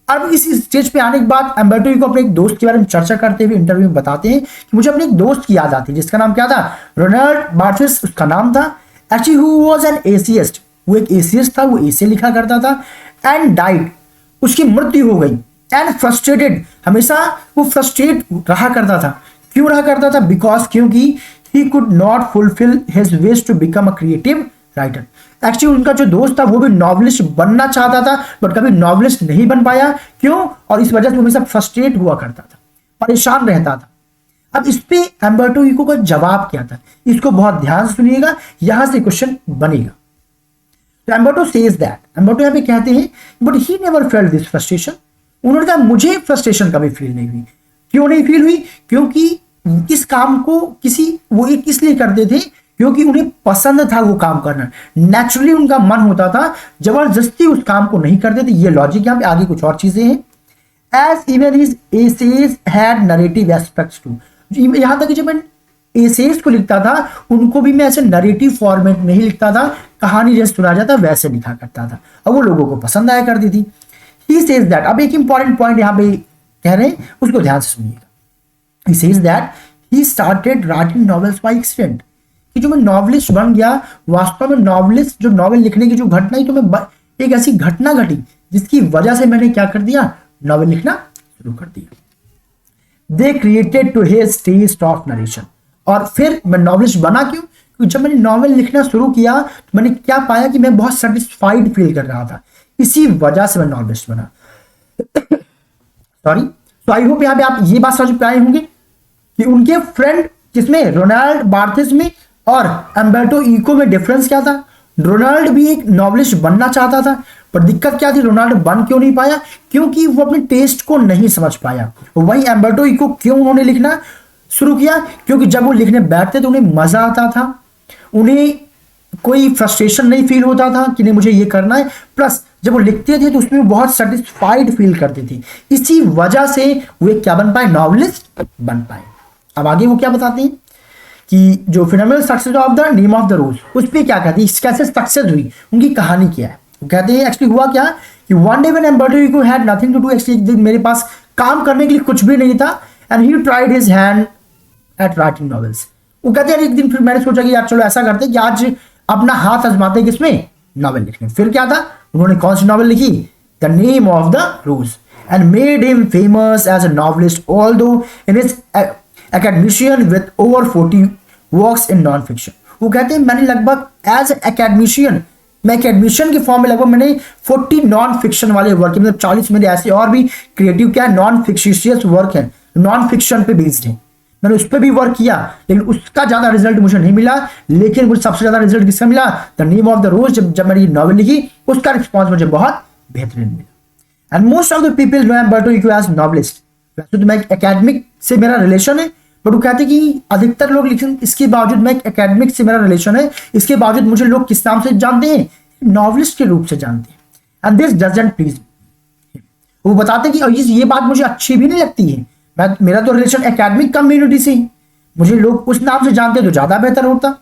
अब इस स्टेज पे आने के बाद Umberto Eco अपने एक दोस्त के बारे में चर्चा करते हुए इंटरव्यू में बताते हैं कि मुझे अपने एक दोस्त की याद आती है, जिसका नाम क्या था, रोनाल्ड बार्थेस उसका नाम था। Actually who was an atheist, वो एक एथियस्ट था, वो एसे लिखा करता था, एंड डाइड, उसकी मृत्यु हो गई। एंड फ्रस्ट्रेटेड, हमेशा वो फ्रस्ट्रेट रहा करता था। क्यों रहा करता था, बिकॉज क्योंकि he could not fulfil his wish to become a creative writer. Actually उनका जो दोस्त था वो भी नॉवेलिस्ट बनना चाहता था, बट कभी नॉवेलिस्ट नहीं बन पाया। क्यों? और इस वजह से हमेशा फ्रस्ट्रेट हुआ करता था, परेशान रहता था। अब इस पे अम्बर्टो इको का जवाब क्या था, इसको बहुत ध्यान से सुनिएगा, यहां से क्वेश्चन बनेगा। तो एम्बर्टो सेज दैट, एम्बर्टो यहाँ पे कहते हैं but he never felt this frustration, उन्होंने कहा मुझे फ्रस्ट्रेशन कभी फील नहीं हुई। क्यों नहीं फील हुई? क्योंकि इस काम को वो एक इसलिए करते थे क्योंकि उन्हें पसंद था वो काम करना, नेचुरली उनका मन होता था, जबरदस्ती उस काम को नहीं करते थे। ये लॉजिक यहाँ पे, आगे कुछ और चीजें हैं। As even his essays had narrative aspects too, यहां तक कि जब मैं एसेज को लिखता था उनको भी मैं ऐसे नरेटिव फॉर्मेट में ही लिखता था, कहानी जैसे सुना जाता वैसे लिखा करता था, और वो लोगों को पसंद आया करती थी। ही सेज दैट, अब एक इंपॉर्टेंट पॉइंट यहां पे कह रहे हैं, उसको ध्यान से सुनिएगा। ही says that he started writing novels by accident, कि जो मैं नॉवलिस्ट बन गया, वास्तव में नॉवलिस्ट जो नॉवेल लिखने की जो घटना ही, तो मैं एक ऐसी घटना घटी जिसकी वजह से मैंने क्या कर दिया, नॉवेल लिखना शुरू कर दिया। They created to his taste of narration, और फिर मैं नॉवेलिस्ट बना क्यों? क्योंकि जब मैंने नॉवेल लिखना शुरू किया तो मैंने क्या पाया कि मैं बहुत सेटिस्फाइड फील कर रहा था, इसी वजह से मैं नॉवेलिस्ट बना। सॉरी, तो आई होप यहां पे आप ये बात समझ पाए होंगे कि उनके फ्रेंड जिसमें रोनाल्ड बार्थेस में और अम्बर्टो इको में डिफरेंस क्या था। रोनाल्ड भी एक नॉवेलिस्ट बनना चाहता था, पर दिक्कत क्या थी, रोनाल्ड बन क्यों नहीं पाया? क्योंकि वो अपने टेस्ट को नहीं समझ पाया। वहीं अम्बर्टो इको क्यों उन्होंने लिखना शुरू किया? क्योंकि जब वो लिखने बैठते तो उन्हें मजा आता था, उन्हें कोई फ्रस्ट्रेशन नहीं फील होता था कि नहीं मुझे ये करना है, प्लस जब वो लिखते थे तो उसमें बहुत सेटिस्फाइड फील करते थे, इसी वजह से वे क्या बन पाए, नॉवेलिस्ट बन पाए। अब आगे वो क्या बताते हैं कि जो phenomenal success of the name of the rose, उस पर क्या कहते हैं, कैसे सक्सेस हुई, उनकी कहानी क्या है। वो कहते हैं एक्चुअली हुआ क्या कि one day when Umberto Eco had nothing to do, actually मेरे पास काम करने के लिए कुछ भी नहीं था, and he tried his hand at writing novels. वो कहते हैं एक दिन फिर मैंने सोचा कि यार चलो ऐसा करते हैं कि आज अपना हाथ आजमाते हैं किसमें, नॉवेल लिखने। फिर क्या था, उन्होंने कौन सी नॉवेल लिखी, the name of the Rose, and made him famous as a novelist although in his academician with over 40 works in non fiction। वो कहते हैं मैंने लगभग एज academician, मैं academician के फॉर्म में लगभग मैंने 40 नॉन फिक्शन वाले वर्क, मतलब 40 मेरे ऐसे और भी क्रिएटिव क्या नॉन फिक्शियस वर्क है, नॉन फिक्शन पे बेस्ड है, मैंने उस पर भी वर्क किया, लेकिन उसका ज्यादा रिजल्ट मुझे नहीं मिला। लेकिन मुझे सबसे ज्यादा रिजल्ट किसका मिला, द नेम ऑफ द रोज, जब मैंने ये नॉवेल लिखी उसका रिस्पॉन्स मुझे बहुत बेहतरीन मिला। And most of the people know Umberto Eco as novelist. वैसे तो मैं एकेडमिक से मेरा रिलेशन है, बट वो कहते हैं कि अधिकतर लोग, लेकिन इसके बावजूद मैं एकेडमिक से मेरा रिलेशन है, इसके बावजूद मुझे लोग किस नाम से जानते हैं, नॉवेलिस्ट के रूप से जानते हैं। एंड दिस डजंट प्लीज, वो बताते हैं कि ये बात मुझे अच्छी भी नहीं लगती है, मेरा तो रिलेशन एकेडमिक कम्युनिटी से ही, मुझे लोग उस नाम से जानते तो ज्यादा बेहतर होता।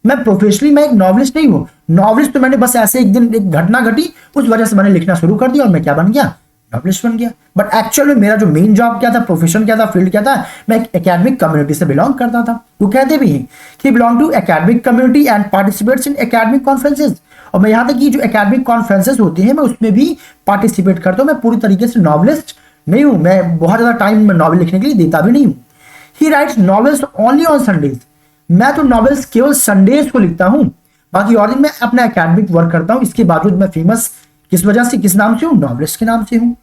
मैं प्रोफेशनली मैं एक नॉवेलिस्ट नहीं हूँ, नॉवेलिस्ट तो मैंने बस ऐसे एक दिन एक घटना घटी उस वजह से मैंने लिखना शुरू कर दिया और मैं क्या बन गया, नॉवेलिस्ट बन गया। बट एक्चुअल में मेरा जो मेन जॉब क्या था, प्रोफेशन क्या था, फील्ड क्या था, मैं एक एकेडमिक कम्युनिटी से बिलोंग करता था। वो कहते भी हैं कि belong to academic community and participates in academic conferences, और मैं यहाँ तक कि जो एकेडमिक कॉन्फ्रेंसेज होते हैं मैं उसमें भी पार्टिसिपेट करता हूँ। मैं पूरी तरीके से नॉवेलिस्ट नहीं हूँ, मैं बहुत ज्यादा टाइम में नॉवेल लिखने के लिए देता भी नहीं हूँ। ही rights novels only on Sundays, मैं तो नॉवेल्स केवल संडेज को लिखता हूँ, बाकी और दिन मैं अपना एकेडमिक वर्क करता हूँ। इसके बावजूद मैं फेमस किस वजह से, किस नाम से हूँ, नॉवेलिस्ट के नाम से हूँ।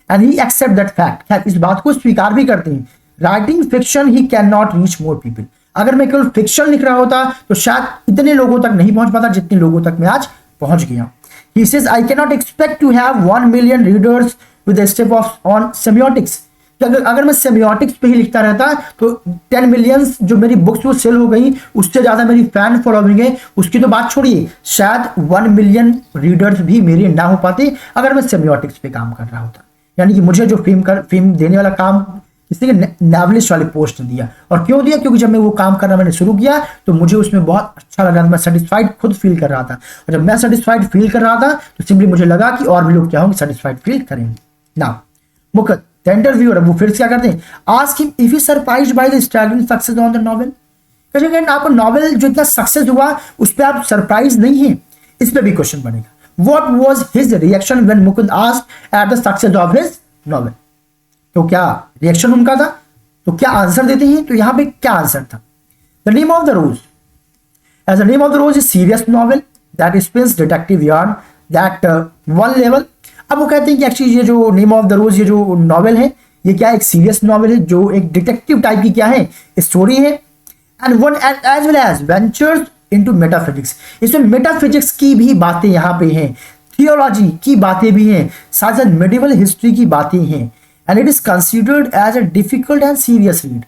And he accept that fact, खैर इस बात को स्वीकार भी करते हैं। Writing fiction he can not reach more people, अगर मैं केवल फिक्शन लिख रहा होता तो शायद इतने लोगों तक नहीं पहुंच पाता जितने लोगों तक मैं आज पहुंच गया। He says I cannot expect to have 1 million readers with a step of on semiotics। अगर मैं सेमियोटिक्स पे ही लिखता रहता तो 10 मिलियंस जो मेरी बुक्स वो सेल हो गई, उससे ज्यादा मेरी फैन फॉलोइंग है, उसकी तो बात छोड़िए, शायद 1 मिलियन रीडर्स भी मेरे ना हो पाते अगर मैं सेमियोटिक्स पे काम कर रहा होता। यानी कि मुझे जो फेम देने वाला काम किसी ने नॉवेलिस्ट वाले पोस्ट ने दिया, और क्यों दिया, क्योंकि जब मैं वो काम करना मैंने शुरू किया तो मुझे उसमें बहुत अच्छा लगा, मैं सेटिस्फाइड खुद फील कर रहा था, और जब मैं सेटिस्फाइड फील कर रहा था तो सिंपली मुझे लगा कि और भी लोग क्या होंगे, सेटिस्फाइड फील करेंगे ना। मुकद द इंटरव्यूअर, वो फिर क्या करते हैं, ask him if he surprised by the staggering success on the novel. कहेंगे आपको नॉवेल जो इतना सक्सेस हुआ उस पर आप सरप्राइज नहीं है, इस पे भी क्वेश्चन बनेगा। What was his reaction when Mukund asked at the success of his novel? तो क्या रिएक्शन उनका था, तो क्या आंसर देते हैं, तो यहां पे क्या आंसर था, the name of the Rose, as the name of the Rose is serious novel that spans detective yarn that one level. अब वो कहते हैं कि एक्चुअली ये जो नेम ऑफ द रोज ये जो नॉवेल है ये क्या एक सीरियस नॉवेल है जो एक डिटेक्टिव टाइप की क्या है स्टोरी है, and one as well as ventures into metaphysics. इसमें मेटाफिजिक्स की भी बातें यहाँ पे हैं, थियोलॉजी की बातें भी हैं, साथ साथ मेडिवल हिस्ट्री की बातें हैं। And it is considered as a difficult and serious read.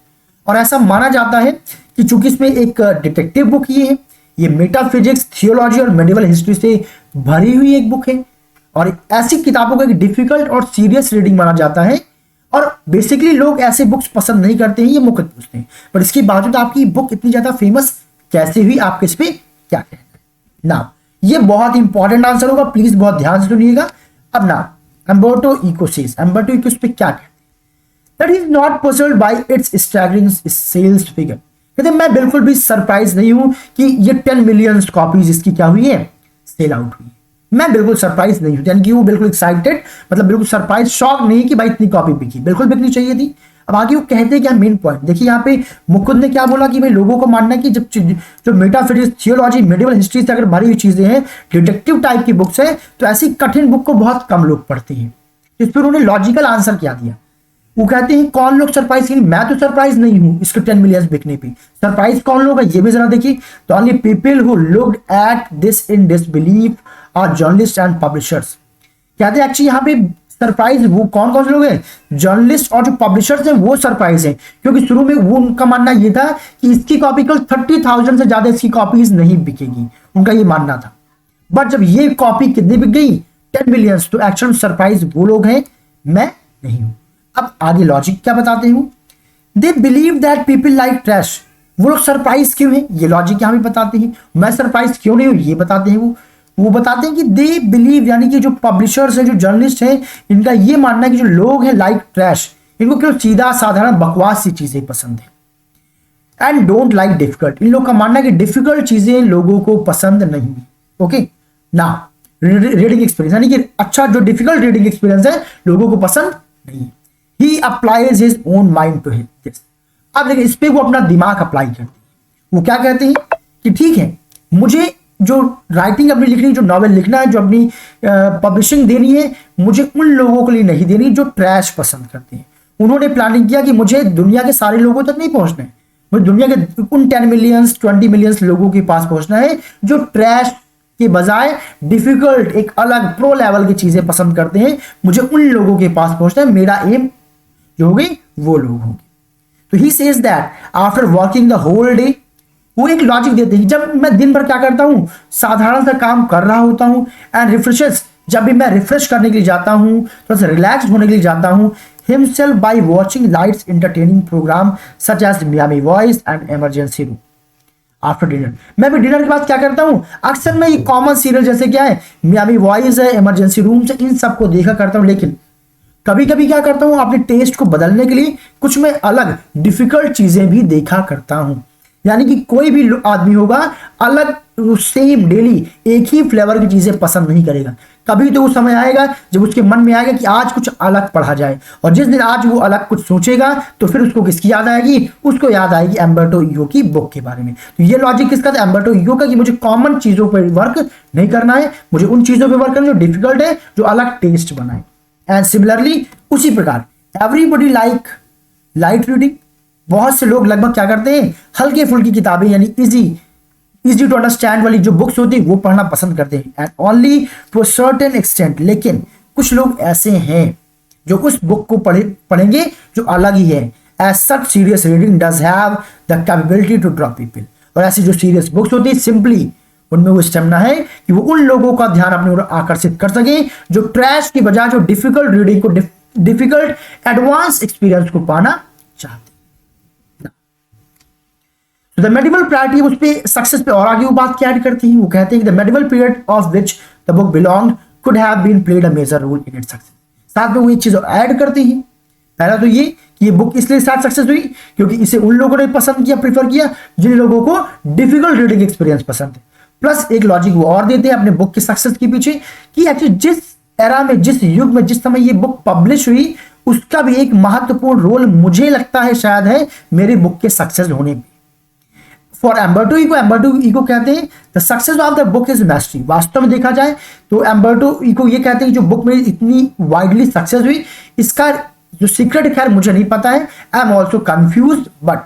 और ऐसा माना जाता है कि चूंकि इसमें एक डिटेक्टिव बुक ये मेटाफिजिक्स, थियोलॉजी और मेडिवल हिस्ट्री से भरी हुई एक बुक है, और ऐसी किताबों को एक डिफिकल्ट और सीरियस रीडिंग माना जाता है। और बेसिकली लोग ऐसे बुक्स पसंद नहीं करते हैं, ये मुख्य पूछते हैं, पर इसके बावजूद आपकी बुक इतनी ज्यादा फेमस कैसे हुई, आपके इस पे क्या कहना है ना। ये बहुत इंपॉर्टेंट आंसर होगा, प्लीज बहुत ध्यान से सुनिएगा। अब ना Umberto Eco says, Umberto Eco इस पे क्या कहते हैं, that is not puzzled by its staggering sales figure. कहते हैं मैं बिल्कुल भी सरप्राइज नहीं हूं कि ये 10 मिलियन कॉपीज इसकी क्या हुई है, सेल आउट हुई। मैं बिल्कुल सरप्राइज नहीं हूं, यानी कि वो बिल्कुल एक्साइटेड, मतलब बिल्कुल सरप्राइज, शॉक नहीं कि भाई इतनी कॉपी बिकी, बिल्कुल बिकनी चाहिए थी। अब आगे वो कहते हैं क्या मेन पॉइंट देखिए, यहाँ पे मुकुंद ने क्या बोला कि भाई लोगों को मानना है कि जब जो मेटाफिजिक्स, थियोलॉजी, मेडिवल हिस्ट्री से अगर भरी हुई चीजें हैं, डिटेक्टिव टाइप की बुक्स है, तो ऐसी कठिन बुक को बहुत कम लोग पढ़ते हैं। इस पर उन्होंने लॉजिकल आंसर क्या दिया, वो कहते हैं कौन लोग सरप्राइज, मैं तो सरप्राइज नहीं हूं इसके 10 मिलियन बिकने पे। सरप्राइज कौन लोग है ये भी जरा देखिए, तो only people who looked at this in disbelief are journalists and publishers. कहते हैं एक्चुअली यहाँ पे सरप्राइज वो कौन कौन से लोग हैं, जर्नलिस्ट और जो पब्लिशर्स हैं वो सरप्राइज हैं, क्योंकि शुरू में वो उनका मानना ये था कि इसकी कॉपी कल 30,000 से ज्यादा इसकी कॉपीज नहीं बिकेगी, उनका ये मानना था। बट जब ये कॉपी कितनी बिक गई, 10 मिलियन, तो एक्चुअल सरप्राइज वो लोग हैं, मैं नहीं हूं। अब आगे लॉजिक क्या बताते हैं, they believe that people like trash. वो लोग सरप्राइज क्यों हैं, ये लॉजिक यहां भी बताते हैं। मैं सरप्राइज क्यों नहीं हूं, ये बताते हैं। वो बताते हैं कि दे बिलीव, यानी कि जो पब्लिशर्स हैं, जो जर्नलिस्ट हैं, इनका ये मानना है कि जो लोग हैं लाइक ट्रैश, इनको केवल सीधा साधारण बकवास सी चीजें पसंद है। एंड डोंट लाइक डिफिकल्ट, इन लोग का मानना है कि डिफिकल्ट चीजें लोगों को पसंद नहीं। ओके ना, रीडिंग एक्सपीरियंस, यानी कि अच्छा जो डिफिकल्ट रीडिंग एक्सपीरियंस है लोगों को पसंद नहीं। He applies his own mind to this। अब देखिए इस पे वो अपना दिमाग अप्लाई करते हैं। वो क्या कहते हैं कि ठीक है, मुझे जो राइटिंग अपनी लिखनी, जो नॉवेल लिखना है, जो अपनी पब्लिशिंग देनी है, मुझे उन लोगों के लिए नहीं देनी जो ट्रैश पसंद करते हैं। उन्होंने प्लानिंग किया कि मुझे दुनिया के सारे लोगों तक नहीं पहुंचना है, मुझे दुनिया के उन 10 मिलियन 20 मिलियन लोगों के पास पहुंचना है जो ट्रैश के बजाय डिफिकल्ट, एक अलग प्रो लेवल की चीजें पसंद करते हैं। मुझे उन लोगों के पास पहुंचना है, मेरा एम जो होगी वो लोग होंगे। तो he says that after working the whole day, वो एक लॉजिक देते हैं, जब मैं दिन भर क्या करता हूं, साधारण सा काम कर रहा होता हूं, एंड रिफ्रेशेस, जब भी मैं रिफ्रेश करने के लिए जाता हूं, थोड़ा सा रिलैक्स होने के लिए जाता हूं, himself by watching lights entertaining program such as Miami voice and emergency room after dinner. मैं भी डिनर के बाद क्या करता हूं, अक्सर मैं ये कॉमन सीरियल जैसे क्या है, मियामी वॉइस है, इमरजेंसी रूम से, इन सबको देखा करता हूं। लेकिन कभी कभी क्या करता हूं, अपने टेस्ट को बदलने के लिए कुछ मैं अलग डिफिकल्ट चीजें भी देखा करता हूं। यानी कि कोई भी आदमी होगा अलग, सेम डेली एक ही फ्लेवर की चीजें पसंद नहीं करेगा। कभी तो वो समय आएगा जब उसके मन में आएगा कि आज कुछ अलग पढ़ा जाए, और जिस दिन आज वो अलग कुछ सोचेगा तो फिर उसको किसकी याद आएगी, उसको याद आएगी अम्बर्टो इको की बुक के बारे में। तो ये लॉजिक किसका था, अम्बर्टो इको का, कि मुझे कॉमन चीजों पर वर्क नहीं करना है, मुझे उन चीजों पर वर्क करना जो डिफिकल्ट है, जो अलग टेस्ट बनाए। एंड सिमिलरली उसी प्रकार एवरीबॉडी लाइक लाइट रीडिंग, बहुत से लोग लगभग क्या करते हैं, हल्के फुल्की किताबें, यानी इजी टू अंडरस्टैंड वाली जो बुक्स होती है वो पढ़ना पसंद करते हैं, and only to a certain extent. लेकिन कुछ लोग ऐसे हैं जो उस बुक को पढ़ेंगे जो अलग ही है। As such serious reading does have the capability to draw people, और ऐसी जो सीरियस बुक्स होती है सिंपली उनमें वो स्टेमिना है कि वो उन लोगों का ध्यान अपनी ओर आकर्षित कर सके जो ट्रैश की बजाय जो डिफिकल्ट रीडिंग को, डिफिकल्ट एडवांस एक्सपीरियंस को पाना चाहते हैं। द मेडिवल प्रायोरिटी, उस पे सक्सेस पे और आगे वो बात क्या ऐड करती है, वो कहते हैं कि the medieval period of which the book belonged could have been played a major role in its success. साथ में वो एक चीज ऐड करती है, पहला तो ये कि ये बुक इसलिए साथ सक्सेस हुई क्योंकि इसे उन लोगों ने पसंद किया, प्रीफर किया जिन लोगों को डिफिकल्ट रीडिंग एक्सपीरियंस पसंद है। प्लस एक लॉजिक वो और देते हैं अपने बुक की सक्सेस के पीछे कि एक्चुअली जिस एरा में, जिस युग में, जिस समय ये बुक पब्लिश हुई, उसका भी एक महत्वपूर्ण रोल मुझे लगता है शायद है मेरी बुक के सक्सेस होने में। फॉर अम्बर्टो इको कहते हैं the success of the book is मैस्ट्री। वास्तव में देखा जाए तो अम्बर्टो इको ये कहते हैं कि जो बुक में इतनी वाइडली सक्सेस हुई, इसका जो सीक्रेट खैर मुझे नहीं पता है, I am also confuse, but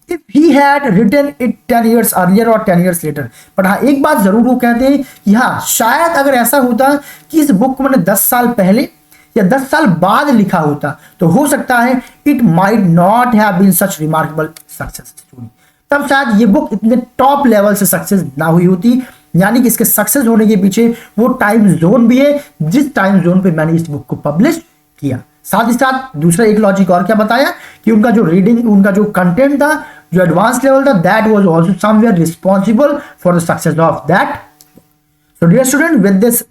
if he had written it 10 years earlier और 10 years लेटर। बट हाँ, एक बात जरूर वो कहते हैं कि हाँ, शायद अगर ऐसा होता कि इस बुक को मैंने 10 साल पहले या 10 साल बाद लिखा होता तो हो सकता है it might not have been such remarkable success story, तब शायद ये बुक इतने टॉप लेवल से सक्सेस ना हुई होती। यानी कि इसके सक्सेस होने के पीछे वो टाइम जोन भी है जिस टाइम जोन पे मैंने इस बुक को पब्लिश किया। साथ ही साथ दूसरा एक लॉजिक और क्या बताया कि उनका जो रीडिंग, उनका जो कंटेंट था, जो एडवांस लेवल था, that was also somewhere responsible for the success of that. So dear student, with this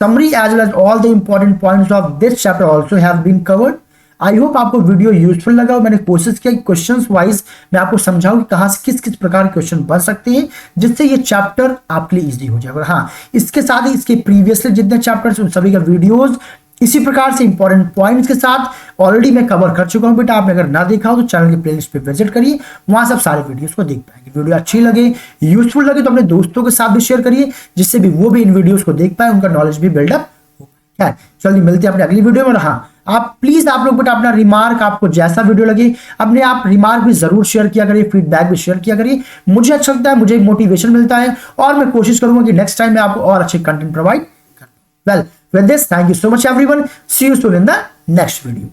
summary as well as all the important points of this chapter also have been covered. I hope आपको वीडियो यूजफुल लगा और मैंने कोशिश किया क्वेश्चंस वाइज मैं आपको समझाऊं कि कहां से किस किस प्रकार के क्वेश्चन बन सकते हैं जिससे ये चैप्टर आपके लिए इजी हो जाएगा। हाँ, इसके साथ ही इसके प्रीवियसली जितने चैप्टर्स उन सभी का वीडियोस इसी प्रकार से इंपॉर्टेंट पॉइंट्स के साथ ऑलरेडी मैं कवर कर चुका हूं बेटा। आपने अगर ना देखा हो तो चैनल के प्लेलिस्ट पे विजिट करिए, वहां सब सारे वीडियोस को देख पाएंगे। वीडियो अच्छी लगे, यूजफुल लगे तो अपने दोस्तों के साथ भी शेयर करिए जिससे भी वो भी इन वीडियोस को देख पाए, उनका नॉलेज भी बिल्डअप हो। जल्दी मिलते हैं अपने अगली वीडियो में। हाँ, आप प्लीज आप लोग बेटा अपना रिमार्क, आपको जैसा वीडियो लगे अपने आप रिमार्क भी जरूर शेयर किया करिए, फीडबैक भी शेयर किया करिए। मुझे अच्छा लगता है, मुझे मोटिवेशन मिलता है और मैं कोशिश करूंगा कि नेक्स्ट टाइम मैं आपको और अच्छे कंटेंट प्रोवाइड कर। Well, with this, thank you so much everyone. See you soon in the next video.